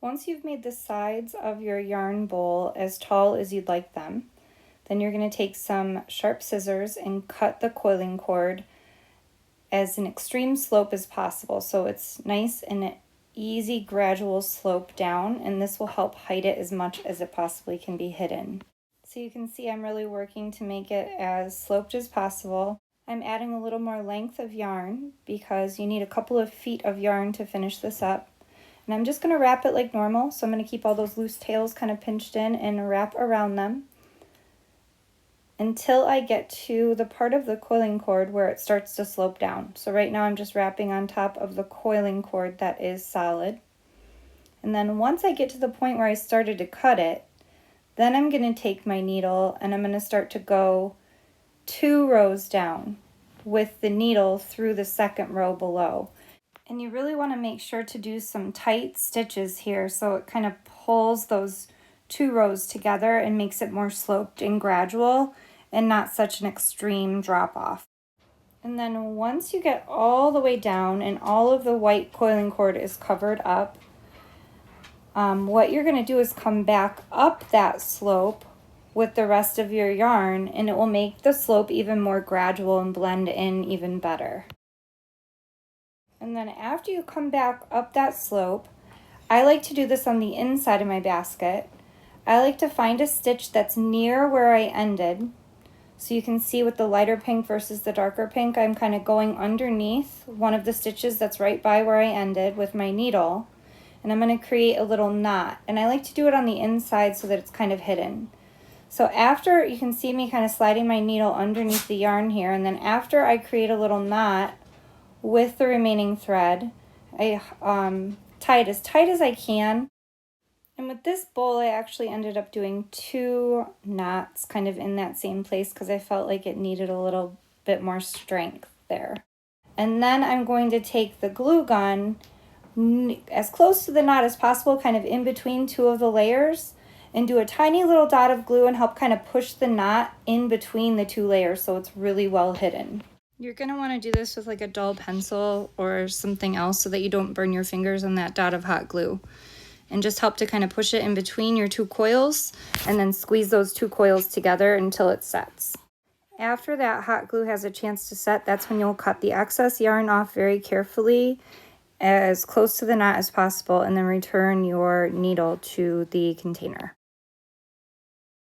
Once you've made the sides of your yarn bowl as tall as you'd like them, then you're going to take some sharp scissors and cut the coiling cord as an extreme slope as possible. So it's nice and easy gradual slope down, and this will help hide it as much as it possibly can be hidden. So you can see I'm really working to make it as sloped as possible. I'm adding a little more length of yarn because you need a couple of feet of yarn to finish this up. And I'm just going to wrap it like normal. So I'm going to keep all those loose tails kind of pinched in and wrap around them until I get to the part of the coiling cord where it starts to slope down. So right now I'm just wrapping on top of the coiling cord that is solid. And then once I get to the point where I started to cut it, then I'm going to take my needle and I'm going to start to go 2 rows down with the needle through the second row below. And you really want to make sure to do some tight stitches here so it kind of pulls those 2 rows together and makes it more sloped and gradual and not such an extreme drop off. And then once you get all the way down and all of the white coiling cord is covered up, what you're going to do is come back up that slope with the rest of your yarn, and it will make the slope even more gradual and blend in even better. And then after you come back up that slope, I like to do this on the inside of my basket. I like to find a stitch that's near where I ended. So you can see with the lighter pink versus the darker pink, I'm kind of going underneath one of the stitches that's right by where I ended with my needle. And I'm going to create a little knot. And I like to do it on the inside so that it's kind of hidden. So after, you can see me kind of sliding my needle underneath the yarn here, and then after I create a little knot with the remaining thread, I tie it as tight as I can. And with this bowl, I actually ended up doing 2 knots kind of in that same place because I felt like it needed a little bit more strength there. And then I'm going to take the glue gun as close to the knot as possible, kind of in between 2 of the layers, and do a tiny little dot of glue and help kind of push the knot in between the 2 layers so it's really well hidden. You're going to want to do this with like a dull pencil or something else so that you don't burn your fingers on that dot of hot glue. And just help to kind of push it in between your 2 coils and then squeeze those 2 coils together until it sets. After that hot glue has a chance to set, that's when you'll cut the excess yarn off very carefully as close to the knot as possible and then return your needle to the container.